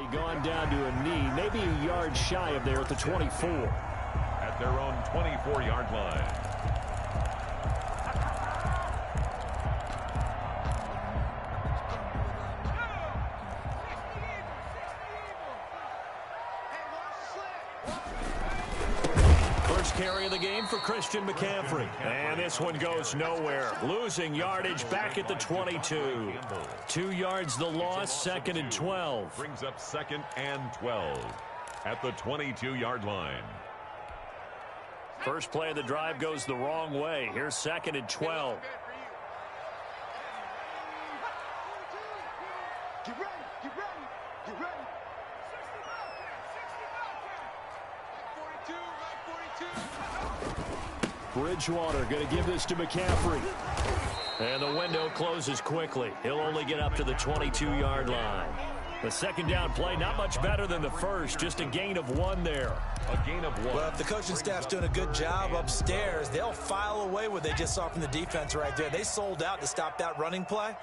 He gone down to a knee, maybe a yard shy of there at the 24. At their own 24-yard line. First carry of the game for Christian McCaffrey. And this one goes nowhere. Losing yardage back at the 22. 2 yards the loss, 2nd and 12. Brings up 2nd and 12 at the 22-yard line. First play of the drive goes the wrong way. Here's 2nd and 12. Get ready, get ready, get ready. Bridgewater going to give this to McCaffrey. And the window closes quickly. He'll only get up to the 22-yard line. The second down play, not much better than the first. Just a gain of 1 there. A gain of 1. Well, if the coaching staff's doing a good job upstairs, they'll file away what they just saw from the defense right there. They sold out to stop that running play.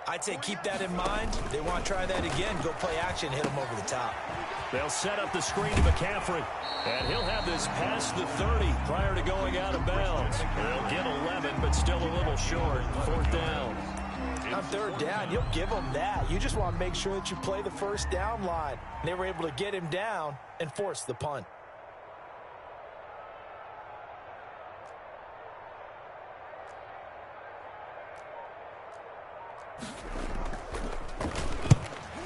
I'd say keep that in mind. If they want to try that again, go play action, hit them over the top. They'll set up the screen to McCaffrey. And he'll have this past the 30 prior to going out of bounds. They'll get 11, but still a little short. 4th down. On 3rd down, you'll give them that. You just want to make sure that you play the first down line. And they were able to get him down and force the punt.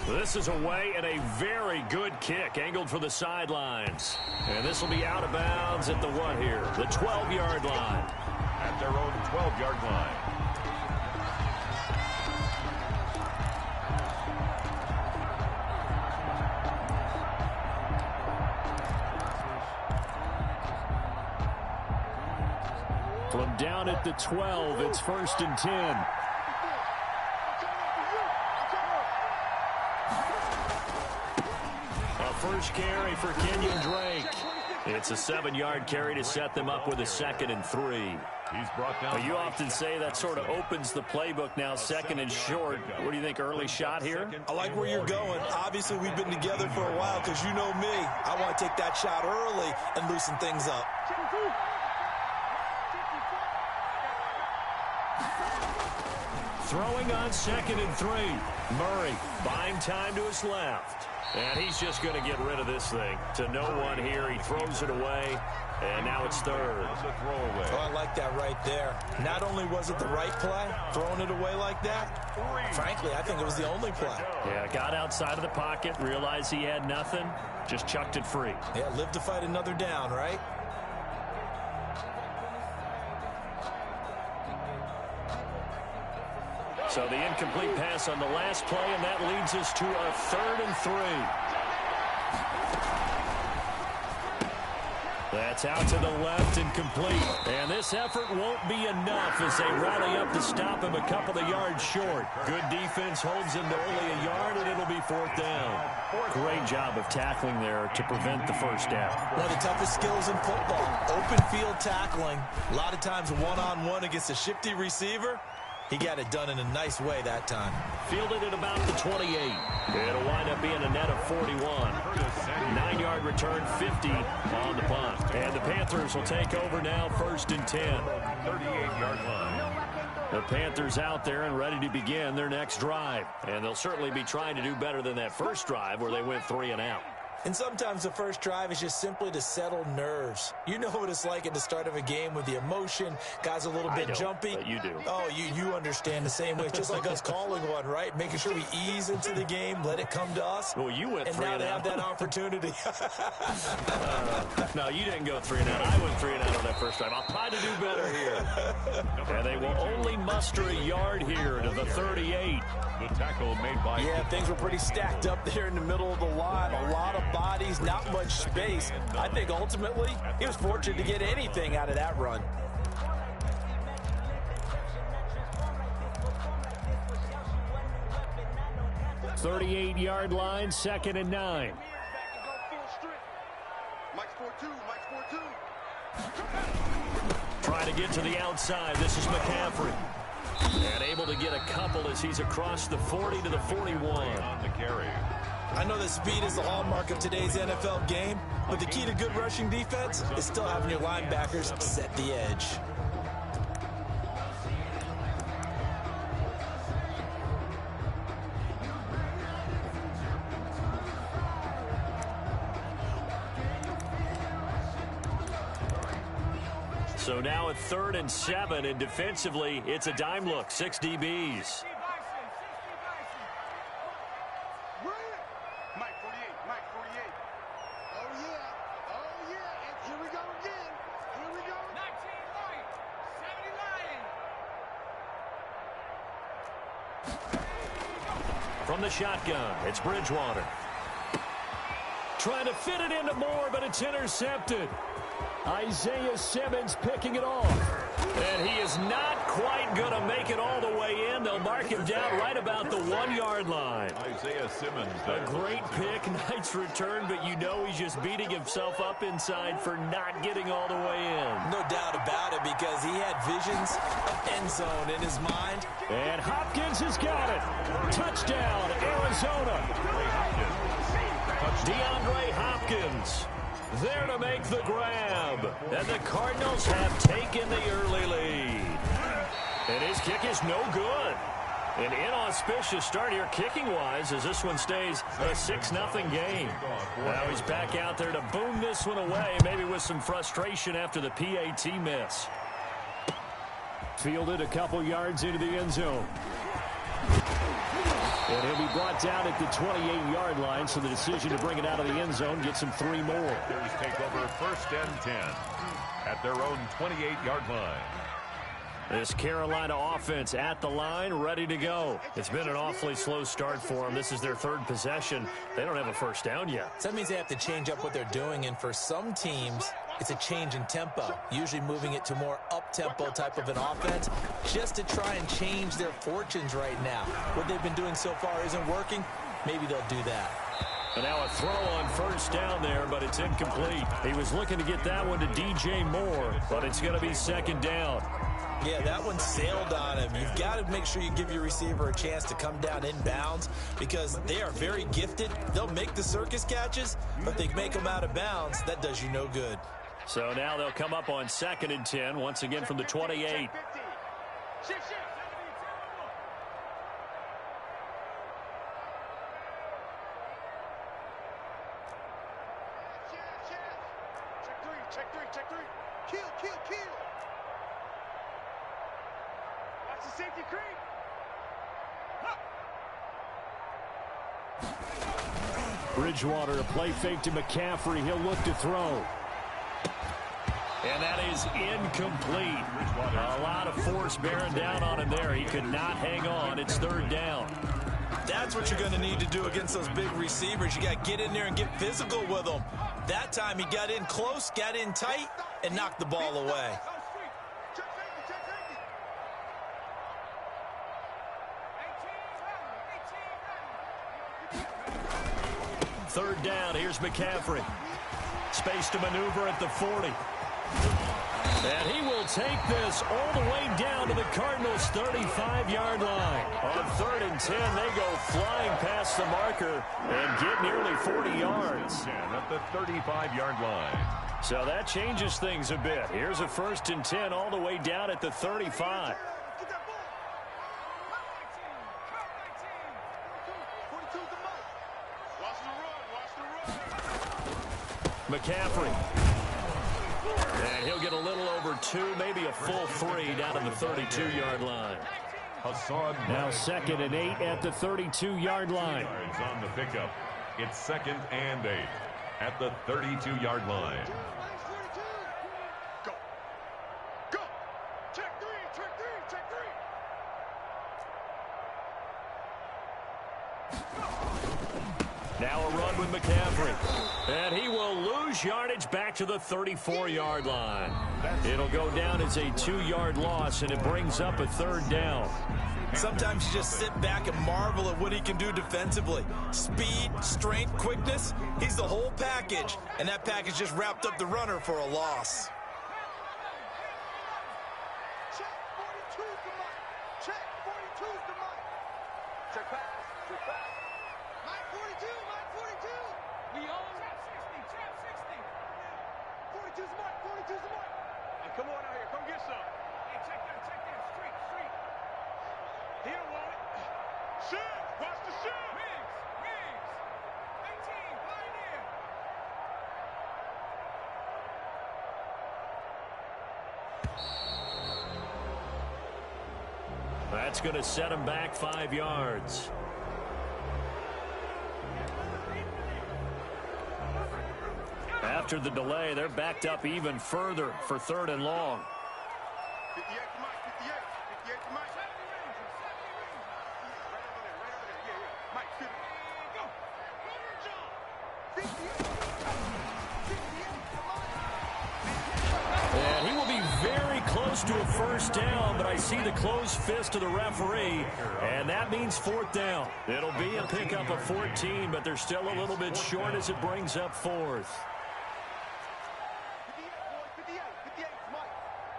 This is away and a very good kick angled for the sidelines. And this will be out of bounds at the what here? The 12-yard line. At their own 12-yard line. From down at the 12, it's 1st and 10. First carry for Kenyon Drake. It's a 7-yard carry to set them up with a 2nd and 3. He's brought down. You often say that sort of opens the playbook now, 2nd and short. What do you think, early shot here? I like where you're going. Obviously, we've been together for a while because you know me. I want to take that shot early and loosen things up. Throwing on 2nd and 3. Murray buying time to his left. And he's just going to get rid of this thing. To no one here. He throws it away. And now it's 3rd. Oh, I like that right there. Not only was it the right play, throwing it away like that, frankly, I think it was the only play. Yeah, got outside of the pocket, realized he had nothing, just chucked it free. Yeah, live to fight another down, right? So the incomplete pass on the last play, and that leads us to a 3rd and 3. That's out to the left and complete. And this effort won't be enough as they rally up to stop him a couple of yards short. Good defense holds him to only a yard, and it'll be 4th down. Great job of tackling there to prevent the first down. One of the toughest skills in football, open field tackling. A lot of times one-on-one against a shifty receiver. He got it done in a nice way that time. Fielded at about the 28. It'll wind up being a net of 41. 9-yard return, 50 on the punt. And the Panthers will take over now, 1st and 10. 38-yard line. The Panthers out there and ready to begin their next drive. And they'll certainly be trying to do better than that first drive where they went 3 and out. And sometimes the first drive is just simply to settle nerves. You know what it's like at the start of a game with the emotion. Guys a little bit jumpy. But you do. Oh, you understand the same way. It's just like us calling one, right? Making sure we ease into the game, let it come to us. Well, you went 3 and and now they out. have that opportunity. No, you didn't go 3 and out. I went 3 and out on that first drive. I'll try to do better here. And they will only muster a yard here to the 38. The tackle made by... Yeah, things were pretty stacked up there in the middle of the line. A lot of bodies, not much space. I think ultimately he was fortunate to get anything out of that run. $38-yard line, 2nd and 9. Trying to get to the outside. This is McCaffrey. And able to get a couple as he's across the 40 to the 41. On the carry. I know that speed is the hallmark of today's NFL game, but the key to good rushing defense is still having your linebackers set the edge. So now at 3rd and 7, and defensively, it's a dime look, 6 DBs. Mike 48, Mike 48. Oh, yeah. Oh, yeah. And here we go again. Here we go. 19 Lion. 70 Lion. From the shotgun, it's Bridgewater. Trying to fit it into Moore, but it's intercepted. Isaiah Simmons picking it off. And he is not quite going to make it all the way in. They'll mark him down right about the 1-yard line. Isaiah Simmons. A great pick, nice return, but you know he's just beating himself up inside for not getting all the way in. No doubt about it, because he had visions of end zone in his mind. And Hopkins has got it. Touchdown, Arizona. DeAndre Hopkins there to make the grab. And the Cardinals have taken the early lead. And his kick is no good. An inauspicious start here kicking-wise as this one stays a 6-0 game. Now he's back out there to boom this one away, maybe with some frustration after the PAT miss. Fielded a couple yards into the end zone. And he'll be brought down at the 28-yard line, so the decision to bring it out of the end zone gets him 3 more. Here's take over 1st and 10 at their own 28-yard line. This Carolina offense at the line, ready to go. It's been an awfully slow start for them. This is their 3rd possession. They don't have a first down yet. So that means they have to change up what they're doing, and for some teams, it's a change in tempo, usually moving it to more up-tempo type of an offense, just to try and change their fortunes right now. What they've been doing so far isn't working. Maybe they'll do that. And now a throw on first down there, but it's incomplete. He was looking to get that one to DJ Moore, but it's going to be 2nd down. Yeah, that one sailed on him. You've got to make sure you give your receiver a chance to come down inbounds, because they are very gifted. They'll make the circus catches, but they make them out of bounds. That does you no good. So now they'll come up on 2nd and 10, once again from the 28. Check three. Kill. Watch the safety creep. Bridgewater, a play fake to McCaffrey. He'll look to throw. And that is incomplete. A lot of force bearing down on him there. He could not hang on. It's 3rd down. That's what you're going to need to do against those big receivers. You got to get in there and get physical with them. That time he got in close, got in tight, and knocked the ball away. Third down, here's McCaffrey. Space to maneuver at the 40. And he will take this all the way down to the Cardinals' 35-yard line. On 3rd and 10, they go flying past the marker and get nearly 40 yards. At the 35-yard line. So that changes things a bit. Here's a 1st and 10 all the way down at the 35. McCaffrey. And he'll get a little over 2, maybe a full 3 down to the 32-yard line. Now 2nd and 8 at the 32-yard line. On the pickup. It's 2nd and 8 at the 32-yard line. Go. Check three. Now a run with McCaffrey. And he will lose yardage back to the 34-yard line. It'll go down as a 2-yard loss, and it brings up a 3rd down. Sometimes you just sit back and marvel at what he can do defensively. Speed, strength, quickness, he's the whole package. And that package just wrapped up the runner for a loss. Check 42's the Mike. Check 42's the Mike. Check pass. Mike. 42, Mike, 42. We own trap 60, trap 60. 42's the mark, 42's the mark. Hey, come on out here, come get some. Hey, check that, street, street. He don't want it. Shoot, watch the shoot. Wings, 18, Pioneer. That's going to set him back 5 yards. After the delay, they're backed up even further for 3rd and long. 58 to Mike, 58 to Mike. Right over there. Yeah. Mike, go. And he will be very close to a first down, but I see the closed fist of the referee, and that means 4th down. It'll be a pickup of 14, but they're still a little bit short as it brings up 4th. 58, Mike.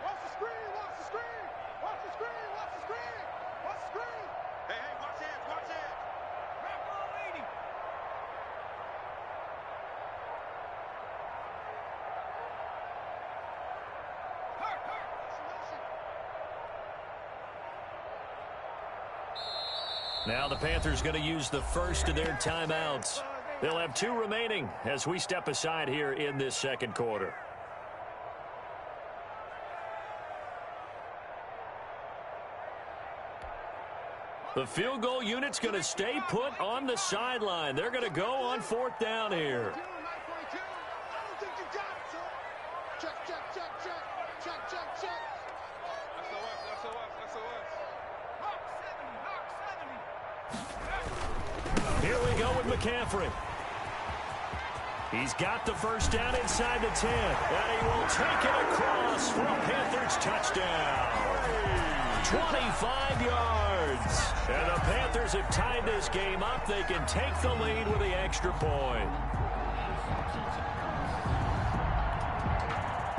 Watch the screen, watch the screen. Watch the screen, watch the screen. Watch the screen. Hey, watch it, watch it. Wrap on 80. Now the Panthers going to use the first of their timeouts. They'll have 2 remaining as we step aside here in this 2nd quarter. The field goal unit's going to stay put on the sideline. They're going to go on 4th down here. I don't think you got it, sir. Check. SOS. Knock 70. Here we go with McCaffrey. He's got the first down inside the 10. And he will take it across for a Panthers touchdown. 25 yards. And the Panthers have tied this game up. They can take the lead with the extra point.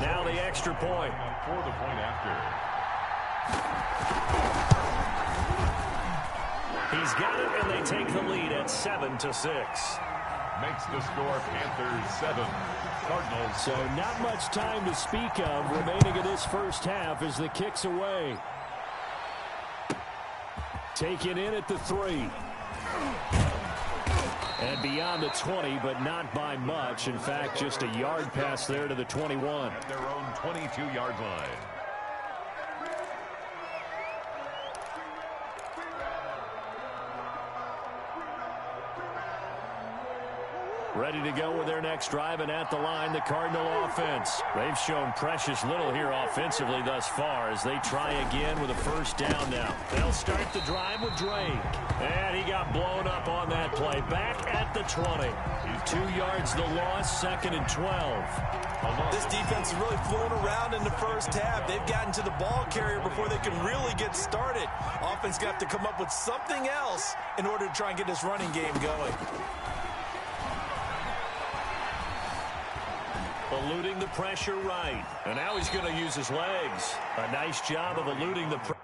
Now the extra point. For the point after. He's got it, and they take the lead at 7-6. Makes the score Panthers 7, Cardinals. So not much time to speak of remaining in this first half as the kick's away. Taken in at the 3. And beyond the 20, but not by much. In fact, just a yard pass there to the 21. At their own 22-yard line. Ready to go with their next drive, and at the line, the Cardinal offense. They've shown precious little here offensively thus far as they try again with a first down now. They'll start the drive with Drake. And he got blown up on that play. Back at the 20. 2 yards the loss, 2nd and 12. This defense is really flown around in the first half. They've gotten to the ball carrier before they can really get started. Offense got to come up with something else in order to try and get this running game going. Eluding the pressure right. And now he's going to use his legs. A nice job of eluding the pressure.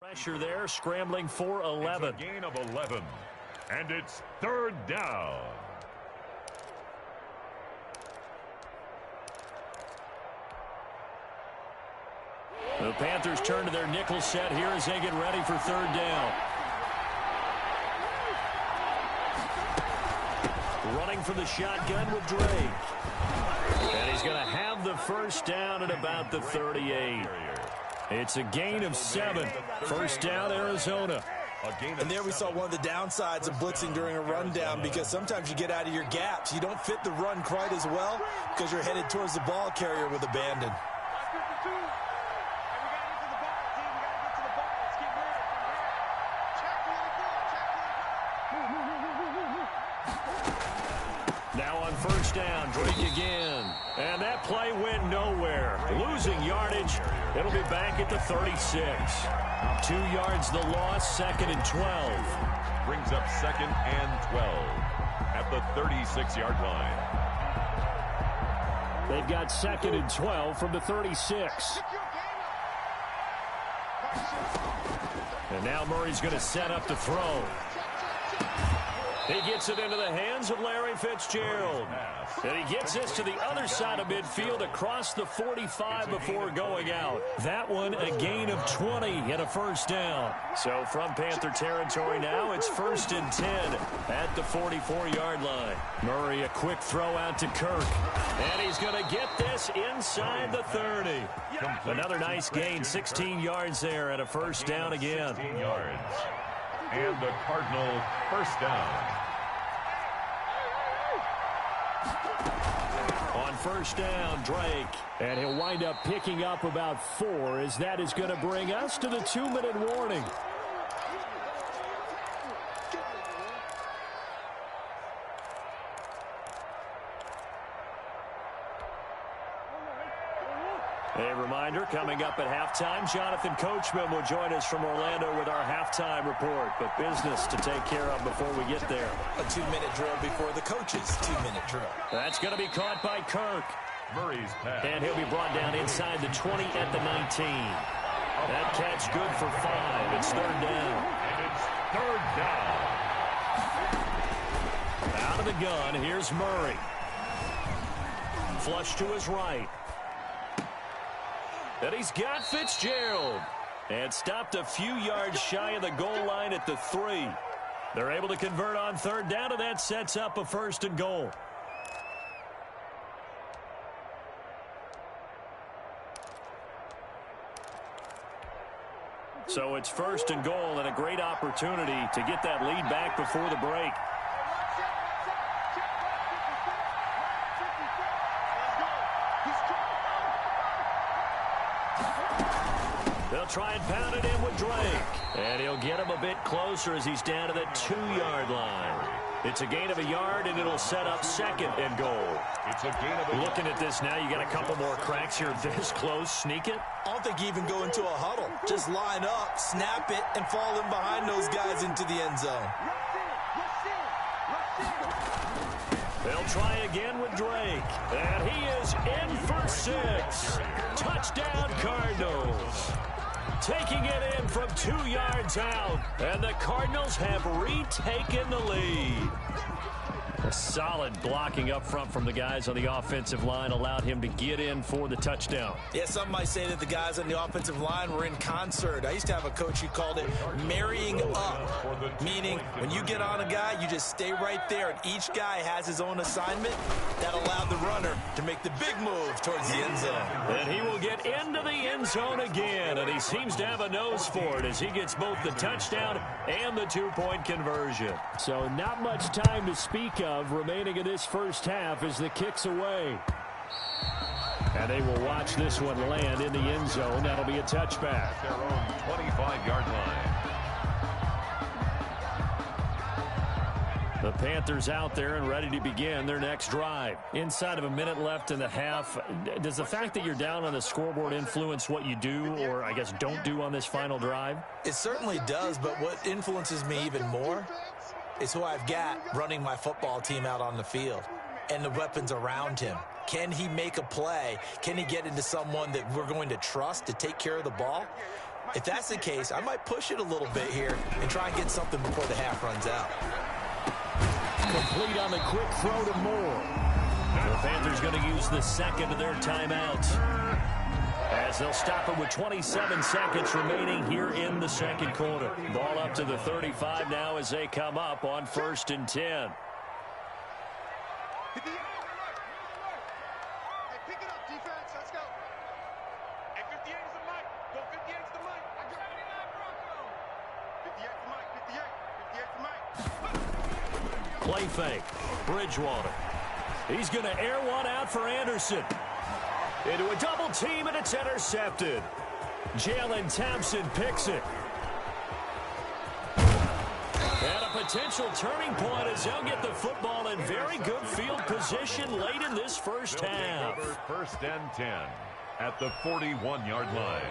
Pressure there, scrambling for 11. It's a gain of 11, and it's third down. The Panthers turn to their nickel set here as they get ready for third down. Running for the shotgun with Drake. And he's going to have the first down at about the 38. It's a gain of 7. First down, Arizona. And there we saw one of the downsides of blitzing during a rundown, because sometimes you get out of your gaps. You don't fit the run quite as well because you're headed towards the ball carrier with abandon. Now on first down, Drake again. And that play went nowhere. Losing yardage. It'll be back at the 36. 2 yards the loss, 2nd and 12. Brings up 2nd and 12 at the 36-yard line. They've got 2nd and 12 from the 36. And now Murray's going to set up to throw. He gets it into the hands of Larry Fitzgerald. And he gets this to the other side of midfield across the 45 before going out. That one a gain of 20 and a first down. So from Panther territory now, it's 1st and 10 at the 44-yard line. Murray, a quick throw out to Kirk. And he's going to get this inside the 30. Another nice gain, 16 yards there and a first down again. 16 yards. And the Cardinal first down. On first down, Drake. And he'll wind up picking up about 4, as that is going to bring us to the 2-minute warning. A reminder, coming up at halftime, Jonathan Coachman will join us from Orlando with our halftime report. But business to take care of before we get there. A 2-minute drill before the coach's 2-minute drill. That's going to be caught by Kirk. Murray's pass. And he'll be brought down inside the 20 at the 19. That catch good for 5. It's third down. And it's third down. Out of the gun, here's Murray. Flush to his right. And he's got Fitzgerald. And stopped a few yards shy of the goal line at the 3. They're able to convert on third down, and that sets up a 1st and goal. So it's 1st and goal, and a great opportunity to get that lead back before the break. They'll try and pound it in with Drake. And he'll get him a bit closer as he's down to the 2-yard line. It's a gain of a yard, and it'll set up 2nd and goal. It's a gain of a yard. Looking at this now, you got a couple more cracks here. This close, sneak it. I don't think you even go into a huddle. Just line up, snap it, and fall in behind those guys into the end zone. They'll try again with Drake. And he is in for 6. Touchdown, Cardinals. Taking it in from 2 yards out. And the Cardinals have retaken the lead. A solid blocking up front from the guys on the offensive line allowed him to get in for the touchdown. Yeah, some might say that the guys on the offensive line were in concert. I used to have a coach who called it marrying up, meaning when you get on a guy, you just stay right there, and each guy has his own assignment. That allowed the runner to make the big move towards the end zone. And he will get into the end zone again, and he seems to have a nose for it as he gets both the touchdown and the 2-point conversion. So not much time to speak of remaining in this first half as the kick's away. And they will watch this one land in the end zone. That'll be a touchback. Their own 25-yard line. The Panthers out there and ready to begin their next drive. Inside of a minute left in the half, does the fact that you're down on the scoreboard influence what you do, or I guess don't do on this final drive? It certainly does, but what influences me even more is who I've got running my football team out on the field and the weapons around him. Can he make a play? Can he get into someone that we're going to trust to take care of the ball? If that's the case, I might push it a little bit here and try and get something before the half runs out. Complete on the quick throw to Moore. The Panthers going to use the second of their timeouts, as they'll stop it with 27 seconds remaining here in the second quarter. Ball up to the 35 now as they come up on 1st and 10. Hey, pick it up, defense. Let's go. Hey, 58 is the mic. Go 58 is the mic. I got 59 Bronco. 58 the mic. 58 the mic. Play fake. Bridgewater. He's going to air one out for Anderson. Into a double team, and it's intercepted. Jalen Thompson picks it. And a potential turning point as they'll get the football in very good field position late in this first half. 1st and 10 at the 41-yard line.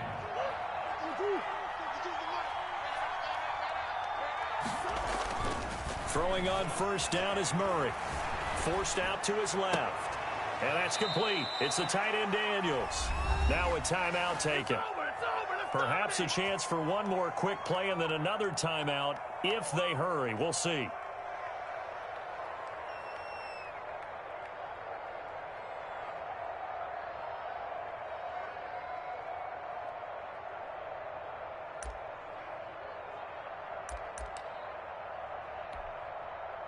Throwing on 1st down is Murray. Forced out to his left. And that's complete. It's the tight end Daniels. Now a timeout taken. Perhaps a chance for one more quick play and then another timeout if they hurry. We'll see.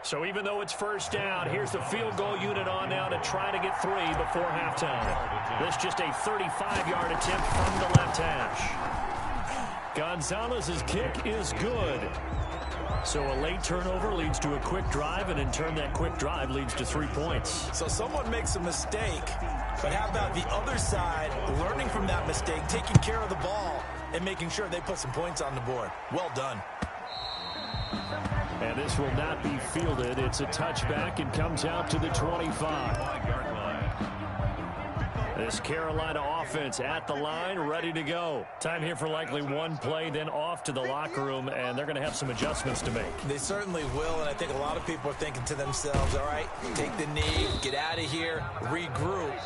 So even though it's 1st down, here's the field goal unit on now to try to get 3 before halftime. This just a 35-yard attempt from the left hash. Gonzalez's kick is good. So a late turnover leads to a quick drive, and in turn that quick drive leads to 3 points. So someone makes a mistake, but how about the other side learning from that mistake, taking care of the ball, and making sure they put some points on the board? Well done. And this will not be fielded. It's a touchback and comes out to the 25-yard line. This Carolina offense at the line, ready to go. Time here for likely one play, then off to the locker room, and they're going to have some adjustments to make. They certainly will, and I think a lot of people are thinking to themselves, all right, take the knee, get out of here, regroup.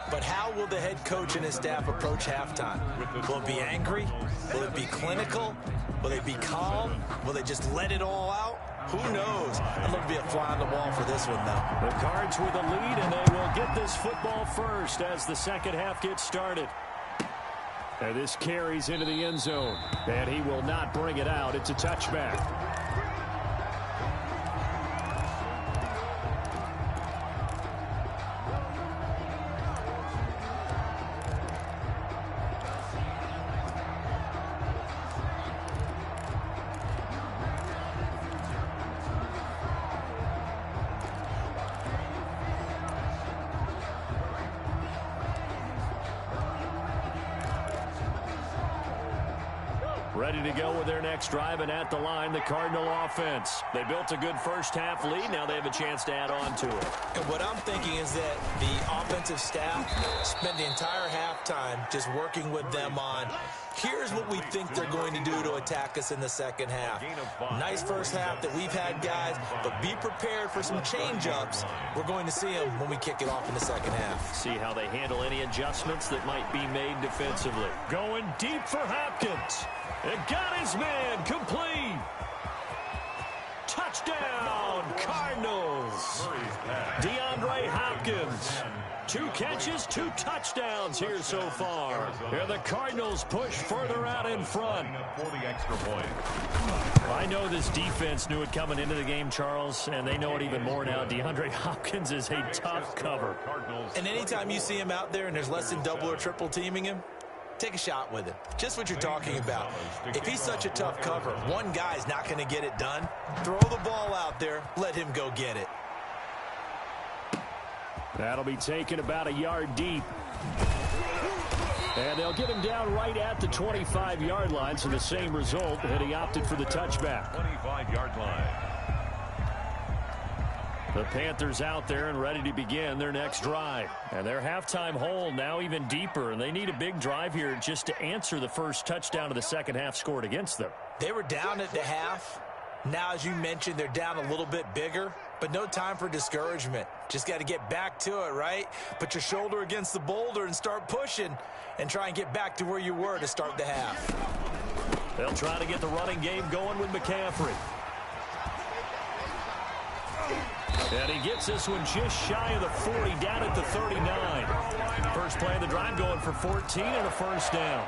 But how will the head coach and his staff approach halftime? Will it be angry? Will it be clinical? Will they be calm? Will they just let it all out? Who knows? I'm going to be a fly on the wall for this one, though. The Cards with a lead, and they will get this football first as the second half gets started. And this carries into the end zone, and he will not bring it out. It's a touchback. Ready to go with their next drive, and at the line, the Cardinal offense. They built a good first half lead. Now they have a chance to add on to it. And what I'm thinking is that the offensive staff spent the entire halftime just working with them on, here's what we think they're going to do to attack us in the second half. Nice first half that we've had, guys, but be prepared for some change-ups. We're going to see them when we kick it off in the second half. See how they handle any adjustments that might be made defensively. Going deep for Hopkins. It got his man complete. Touchdown, Cardinals. DeAndre Hopkins. 2 catches, 2 touchdowns here so far. And the Cardinals push further out in front. For the extra point. I know this defense knew it coming into the game, Charles, and they know it even more now. DeAndre Hopkins is a tough cover. And anytime you see him out there and there's less than double or triple teaming him, take a shot with him. Just what you're talking about. If he's such a tough cover, one guy's not going to get it done. Throw the ball out there. Let him go get it. That'll be taken about a yard deep. And they'll get him down right at the 25-yard line, so the same result, and he opted for the touchback. 25-yard line. The Panthers out there and ready to begin their next drive. And their halftime hole now even deeper, and they need a big drive here just to answer the first touchdown of the second half scored against them. They were down at the half. Now, as you mentioned, they're down a little bit bigger, but no time for discouragement. Just got to get back to it, right? Put your shoulder against the boulder and start pushing and try and get back to where you were to start the half. They'll try to get the running game going with McCaffrey. And he gets this one just shy of the 40, down at the 39. First play of the drive going for 14 and a first down.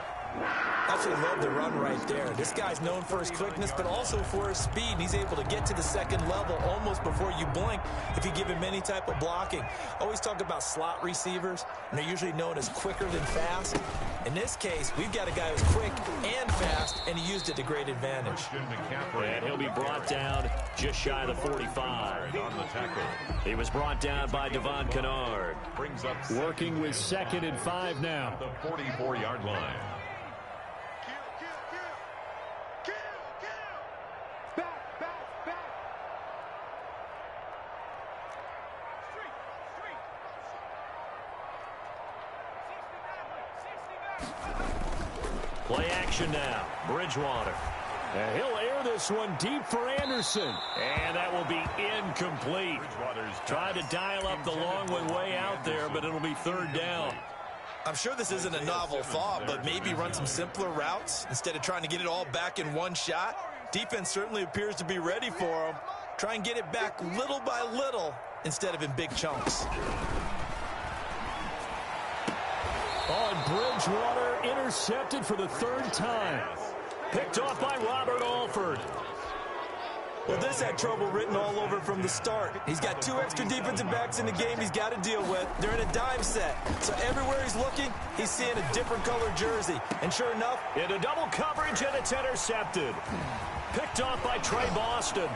Absolutely love the run right there. This guy's known for his quickness, but also for his speed. And he's able to get to the second level almost before you blink if you give him any type of blocking. Always talk about slot receivers, and they're usually known as quicker than fast. In this case, we've got a guy who's quick and fast, and he used it to great advantage. And he'll be brought down just shy of the 45. On the tackle. He was brought down by Devon Kennard. Brings up Working with 2nd and 5 now. the 44-yard line. Play action now. Bridgewater. And he'll air this one deep for Anderson. And that will be incomplete. Tried to dial up the long one way out there, but it'll be 3rd down. I'm sure this isn't a novel thought, but maybe run some simpler routes instead of trying to get it all back in one shot. Defense certainly appears to be ready for him. Try and get it back little by little instead of in big chunks. On Bridgewater, intercepted for the 3rd time. Picked off by Robert Alford. Well, this had trouble written all over from the start. He's got 2 extra defensive backs in the game he's got to deal with. They're in a dime set. So everywhere he's looking, he's seeing a different color jersey. And sure enough, into double coverage, and it's intercepted. Picked off by Trey Boston.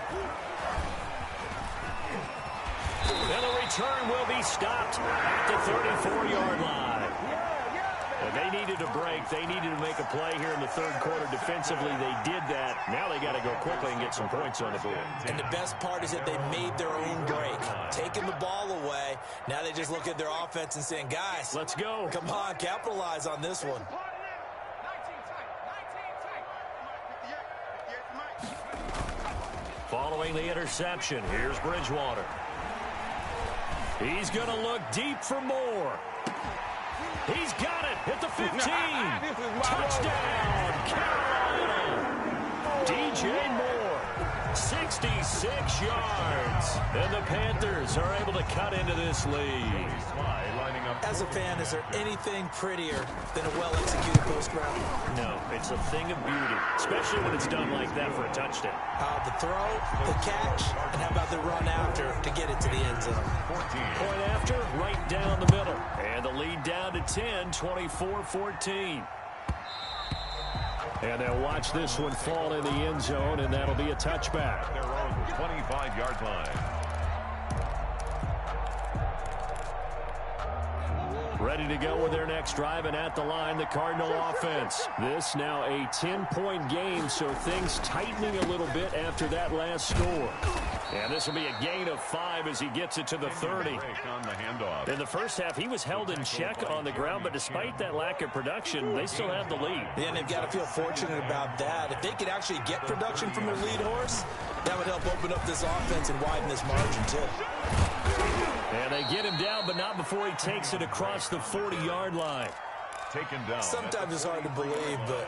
And the return will be stopped at the 34-yard line. And they needed a break. They needed to make a play here in the 3rd quarter. Defensively, they did that. Now they got to go quickly and get some points on the board. And the best part is that they made their own break. Taking the ball away. Now they just look at their offense and saying, guys, let's go. Come on, capitalize on this one. Following the interception, here's Bridgewater. He's going to look deep for more. He's got it at the 15. Touchdown, Carolina. DJ Moore, 66 yards. And the Panthers are able to cut into this lead. As a fan, is there anything prettier than a well-executed post route? No, it's a thing of beauty, especially when it's done like that for a touchdown. The throw, the catch, and how about the run after to get it to the end zone? Point after, right down the middle. And the lead down to 10, 24-14. And they'll watch this one fall in the end zone, and that'll be a touchback. Their own 25-yard line. Ready to go with their next drive, and at the line, the Cardinal offense. This now a 10-point game, so things tightening a little bit after that last score. And this will be a gain of 5 as he gets it to the 30. In the first half, he was held in check on the ground, but despite that lack of production, they still have the lead. Yeah, and they've got to feel fortunate about that. If they could actually get production from their lead horse, that would help open up this offense and widen this margin, too. And they get him down, but not before he takes it across the 40-yard line. Taken down. Sometimes it's hard to believe, but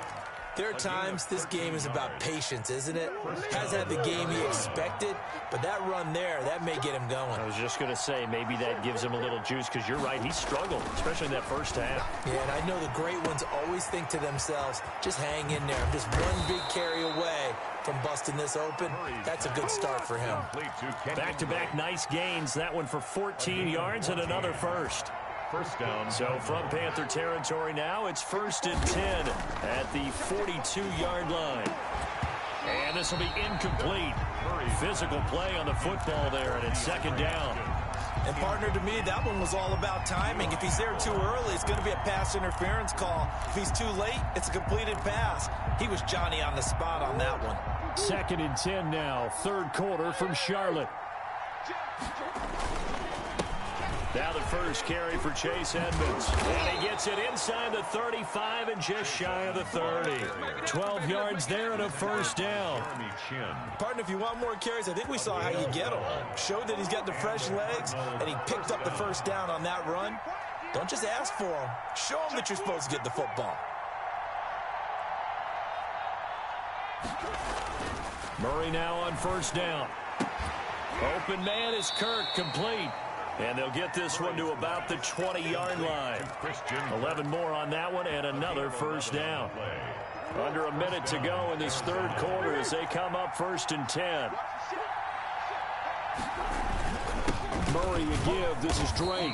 there are times this game is about patience, isn't it? Has had the game he expected, but that run there, that may get him going. I was just going to say, maybe that gives him a little juice, because you're right, he struggled, especially in that first half. Yeah, and I know the great ones always think to themselves, just hang in there. I'm just one big carry away from busting this open. That's a good start for him. Back-to-back nice gains. That one for 14 yards and another first. First down. So from Panther territory now, it's 1st and 10 at the 42-yard line. And this will be incomplete. Physical play on the football there, and it's 2nd down. And partner, to me, that one was all about timing. If he's there too early, it's going to be a pass interference call. If he's too late, it's a completed pass. He was Johnny on the spot on that one. 2nd and 10 now, 3rd quarter from Charlotte. Now the first carry for Chase Edmonds. And he gets it inside the 35 and just shy of the 30. 12 yards there and a first down. Partner, if you want more carries, I think we saw how you get them. Showed that he's got the fresh legs, and he picked up the first down on that run. Don't just ask for them. Show them that you're supposed to get the football. Murray now on first down. Open man is Kirk, complete. And they'll get this one to about the 20-yard line. 11 more on that one and another first down. Under a minute to go in this third quarter as they come up 1st and 10. Murray a give. This is Drake.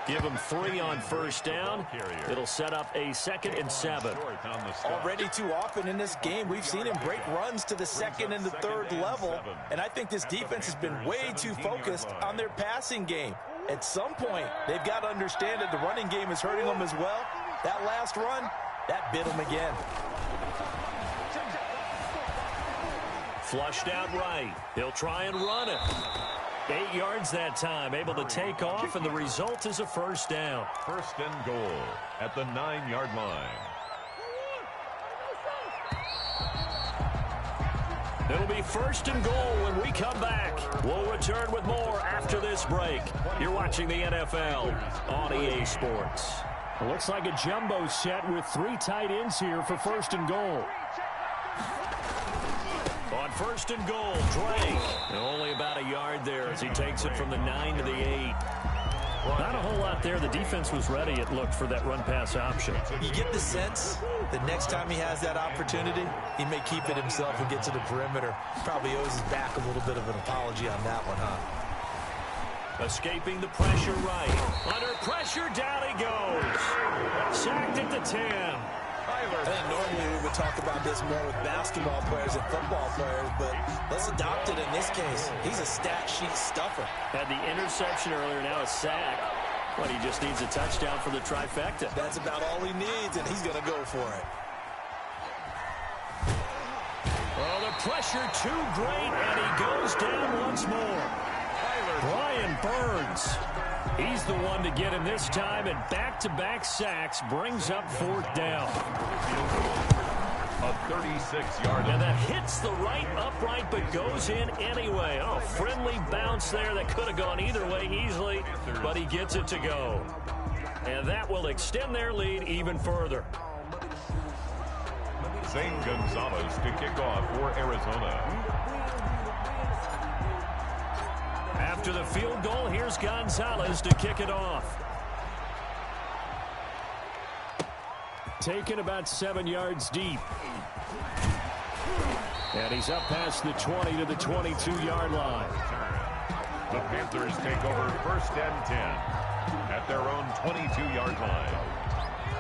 Give him 3 on first down. It'll set up a 2nd and 7. Already too often in this game, we've seen him break runs to the 2nd and the 3rd level. And I think this defense has been way too focused on their passing game. At some point, they've got to understand that the running game is hurting them as well. That last run, that bit them again. Flushed out right. He'll try and run it. 8 yards that time, able to take off, and the result is a first down. 1st and goal at the 9-yard line. It'll be 1st and goal when we come back. We'll return with more after this break. You're watching the NFL on EA Sports. It looks like a jumbo set with 3 tight ends here for 1st and goal. On 1st and goal, Drake. Only about a yard there as he takes it from the 9 to the 8. Not a whole lot there. The defense was ready, it looked, for that run-pass option. You get the sense that next time he has that opportunity, he may keep it himself and get to the perimeter. Probably owes his back a little bit of an apology on that one, huh? Escaping the pressure right. Under pressure, down he goes. Sacked at the 10. I think normally we would talk about this more with basketball players and football players, but let's adopt it in this case. He's a stat sheet stuffer. Had the interception earlier, now a sack. But he just needs a touchdown for the trifecta. That's about all he needs, and he's going to go for it. Well, the pressure too great, and he goes down once more. Brian Burns. He's the one to get him this time, and back-to-back sacks brings up 4th down. A 36-yard. And that hits the right upright, but goes in anyway. Oh, friendly bounce there that could have gone either way easily, but he gets it to go. And that will extend their lead even further. Zane Gonzalez to kick off for Arizona. After the field goal, here's Gonzalez to kick it off. Taken about 7 yards deep. And he's up past the 20 to the 22-yard line. The Panthers take over 1st and 10 at their own 22-yard line.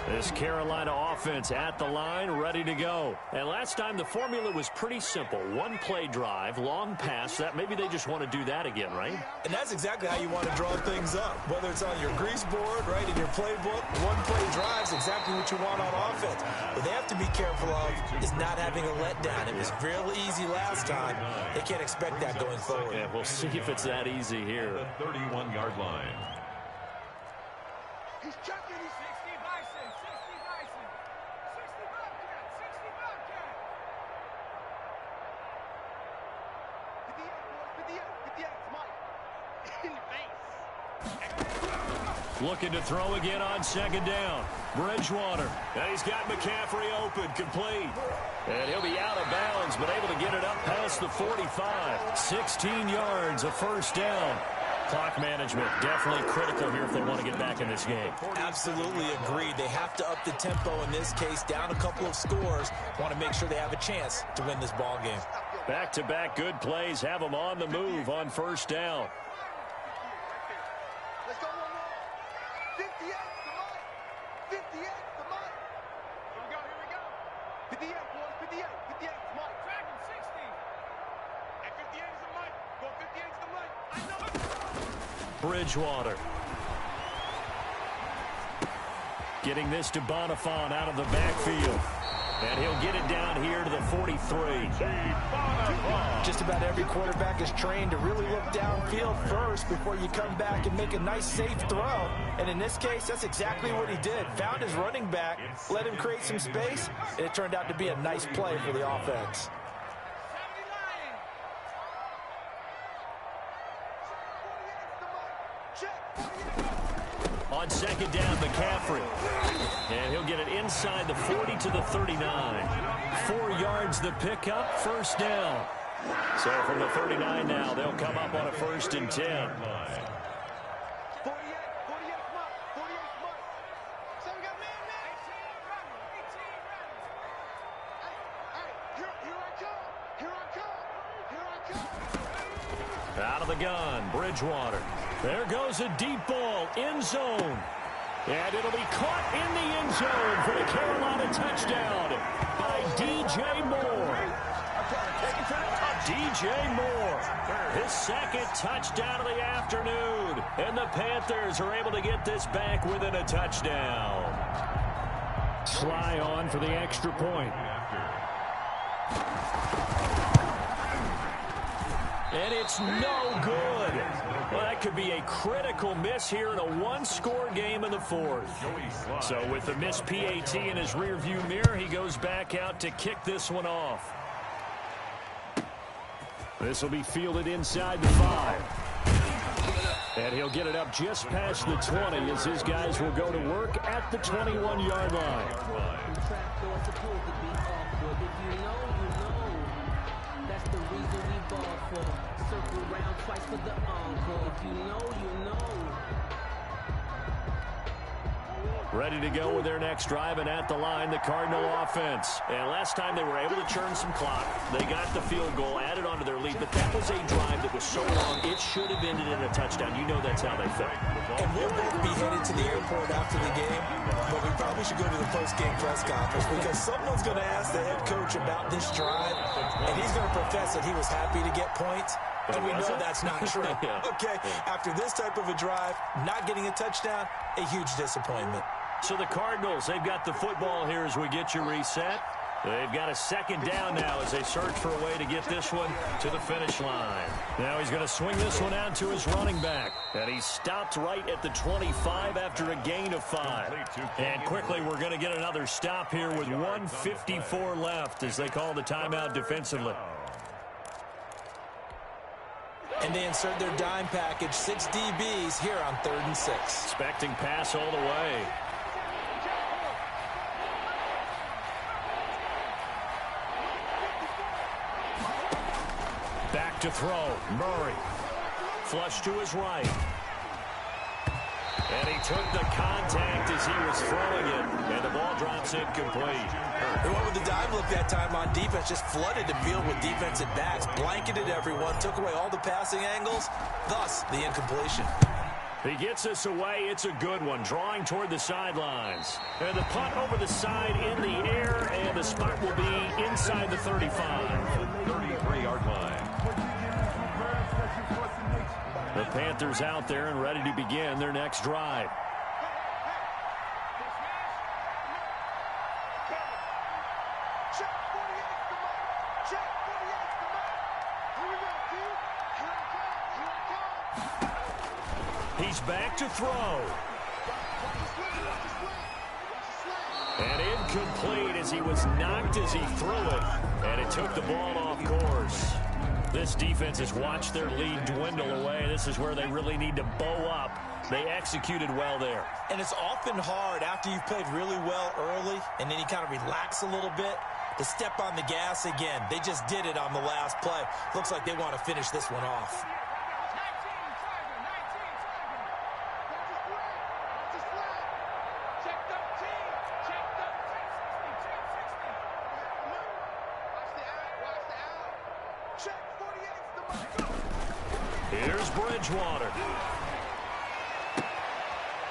This Carolina offense at the line, ready to go. And last time the formula was pretty simple. 1-play drive, long pass. That maybe they just want to do that again, right? And that's exactly how you want to draw things up. Whether it's on your grease board, right, in your playbook, 1-play drive is exactly what you want on offense. What they have to be careful of is not having a letdown. It was real easy last time. They can't expect that going forward. Yeah, we'll see if it's that easy here. The 31-yard line. He's checking. He's 60 Bison. 60 Bison. 60 Bobcat. 60 Bobcat. Get the end, boys. Get the end. Get the end. It's Mike. In the face. Looking to throw again on 2nd down. Bridgewater. And he's got McCaffrey open, complete. And he'll be out of bounds, but able to get it up past the 45. 16 yards, a first down. Clock management definitely critical here if they want to get back in this game. Absolutely agreed. They have to up the tempo in this case, down a couple of scores. Want to make sure they have a chance to win this ball game. Back-to-back good plays have them on the move on first down. Let's go, 1-1. 58 to Mike. 58 to Mike. Here we go, here we go. 58, boys, 58. 58 to Mike. Dragon 60. At 58 is the Mike. Go 58 to the Mike. I know it. Bridgewater. Getting this to Bonifant out of the backfield. And he'll get it down here to the 43. Just about every quarterback is trained to really look downfield first before you come back and make a nice, safe throw. And in this case, that's exactly what he did. Found his running back, let him create some space, and it turned out to be a nice play for the offense. on second down, McCaffrey. And he'll get it inside the 40 to the 39. 4 yards the pickup, first down. So from the 39 now, they'll come up on a 1st and 10. Out of the gun, Bridgewater. There goes a deep ball, end zone. And it'll be caught in the end zone for the Carolina touchdown by DJ Moore. DJ Moore, his 2nd touchdown of the afternoon. And the Panthers are able to get this back within a touchdown. Sly on for the extra point. And it's no good. Well, that could be a critical miss here in a 1-score game in the 4th. So with the missed PAT in his rearview mirror, he goes back out to kick this one off. This will be fielded inside the 5. And he'll get it up just past the 20 as his guys will go to work at the 21-yard line. Circle around twice for the encore. If you know, you know. Ready to go with their next drive, and at the line, the Cardinal offense. And last time they were able to churn some clock. They got the field goal, added onto their lead, but that was a drive that was so long, it should have ended in a touchdown. You know that's how they felt. And we'll both be headed to the airport after the game, but we probably should go to the post-game press conference because someone's going to ask the head coach about this drive, and he's going to profess that he was happy to get points. And we know that's not true. Okay, after this type of a drive, not getting a touchdown, a huge disappointment. So the Cardinals, they've got the football here as we get you reset. They've got a 2nd down now as they search for a way to get this one to the finish line. Now he's going to swing this one out to his running back. And he stopped right at the 25 after a gain of 5. And quickly we're going to get another stop here with 1:54 left as they call the timeout defensively. And they insert their dime package, 6 DBs here on 3rd and 6. Expecting pass all the way. Back to throw. Murray. Flush to his right. And he took the contact as he was throwing it. And the ball drops incomplete. They went with the dive look that time on defense. Just flooded the field with defensive backs. Blanketed everyone. Took away all the passing angles. Thus, the incompletion. He gets us away. It's a good one. Drawing toward the sidelines. And the punt over the side in the air. And the spot will be inside the 35. 33-yard line. The Panthers out there and ready to begin their next drive. He's back to throw. And incomplete as he was knocked as he threw it. And it took the ball off course. This defense has watched their lead dwindle away. This is where they really need to bow up. They executed well there. And it's often hard after you've played really well early and then you kind of relax a little bit to step on the gas again. They just did it on the last play. Looks like they want to finish this one off. Here's Bridgewater.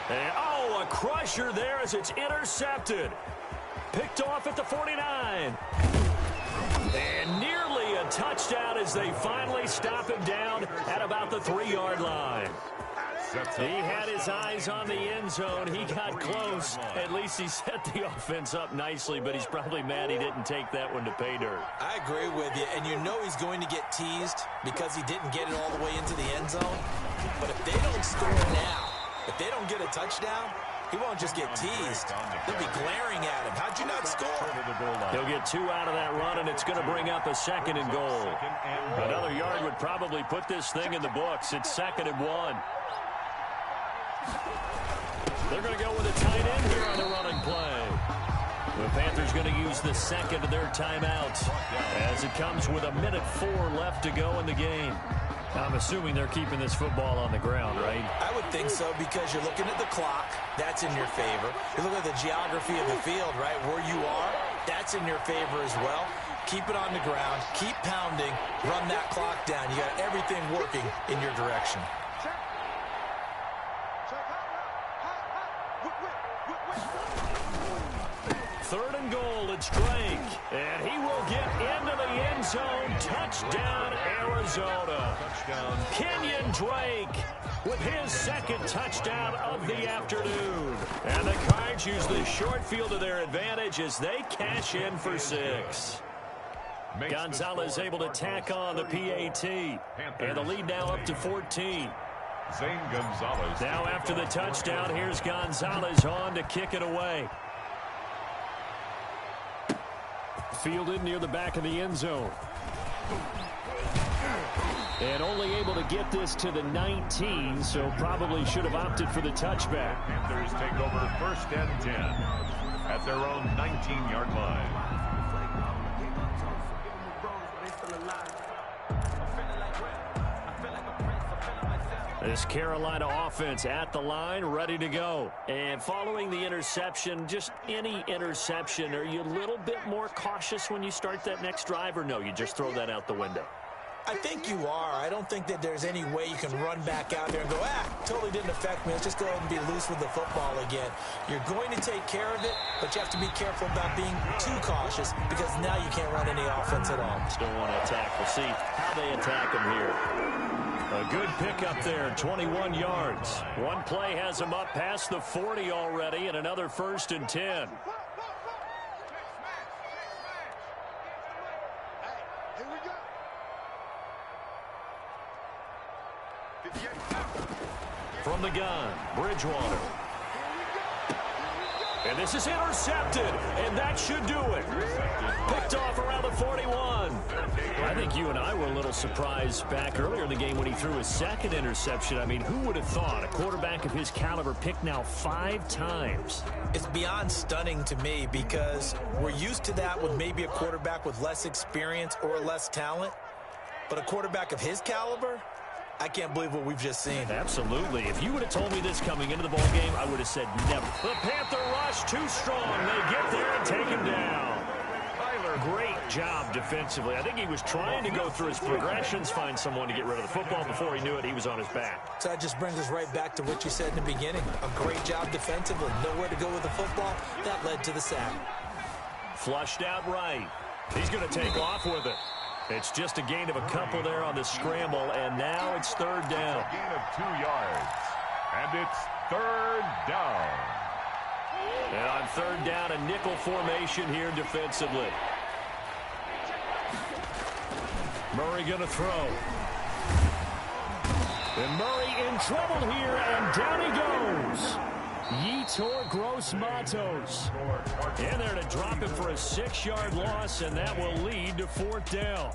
And, oh, a crusher there as it's intercepted. Picked off at the 49. And nearly a touchdown as they finally stop him down at about the 3-yard line. He had his eyes on the end zone. He got close. At least he set the offense up nicely, but he's probably mad he didn't take that one to pay dirt. I agree with you, and you know he's going to get teased because he didn't get it all the way into the end zone. But if they don't score now, if they don't get a touchdown, he won't just get teased. They'll be glaring at him. How'd you not score? He'll get 2 out of that run, and it's going to bring up a 2nd and goal. Another yard would probably put this thing in the books. It's 2nd and 1. They're going to go with a tight end here on the running play. The Panthers going to use the second of their timeout as it comes with 1:04 left to go in the game. I'm assuming they're keeping this football on the ground, right? I would think so because you're looking at the clock. That's in your favor. You look at the geography of the field, right, where you are. That's in your favor as well. Keep it on the ground. Keep pounding. Run that clock down. You got everything working in your direction. Third and goal, it's Drake. And he will get into the end zone. Touchdown, Arizona. Touchdown. Kenyon Drake with his second touchdown of the afternoon. And the Cards use the short field to their advantage as they cash in for 6. Gonzalez able to tack on the PAT. And the lead now up to 14. Zane Gonzalez. Now after the touchdown, here's Gonzalez on to kick it away. Fielded near the back of the end zone. And only able to get this to the 19, so probably should have opted for the touchback. Panthers take over first and 10 at their own 19-yard line. This Carolina offense at the line, ready to go. And following the interception, just any interception, are you a little bit more cautious when you start that next drive, or no, you just throw that out the window? I think you are. I don't think that there's any way you can run back out there and go, totally didn't affect me. Let's just go ahead and be loose with the football again. You're going to take care of it, but you have to be careful about being too cautious because now you can't run any offense at all. Still want to attack. We'll see how they attack him here. A good pickup there, 21 yards. One play has him up past the 40 already, and another 1st and 10. From the gun, Bridgewater. And this is intercepted, and that should do it. Picked off around the 41. I think you and I were a little surprised back earlier in the game when he threw his second interception. I mean, who would have thought a quarterback of his caliber picked now 5 times? It's beyond stunning to me because we're used to that with maybe a quarterback with less experience or less talent. But a quarterback of his caliber, I can't believe what we've just seen. Absolutely. If you would have told me this coming into the ball game, I would have said never. The Panther rush too strong. They get there and take him down. Tyler, great job defensively. I think he was trying to go through his progressions, find someone to get rid of the football. Before he knew it, he was on his back. So that just brings us right back to what you said in the beginning. A great job defensively. Nowhere to go with the football. That led to the sack. Flushed out right. He's going to take off with it. It's just a gain of a couple there on the scramble, and now it's 3rd down. A gain of 2 yards, and it's 3rd down. And on 3rd down, a nickel formation here defensively. Murray going to throw. And Murray in trouble here, and down he goes. Yetur Gross-Matos. And they're to drop him for a 6-yard loss, and that will lead to 4th down.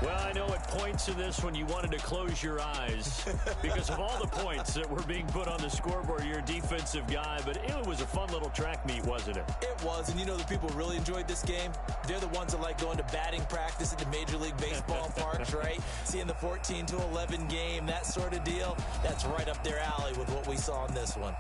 Well, I know at points in this when you wanted to close your eyes because of all the points that were being put on the scoreboard. You're a defensive guy, but it was a fun little track meet, wasn't it? It was, and you know the people really enjoyed this game? They're the ones that like going to batting practice at the Major League Baseball parks, right? Seeing the 14-11 game, that sort of deal. That's right up their alley with what we saw in this one.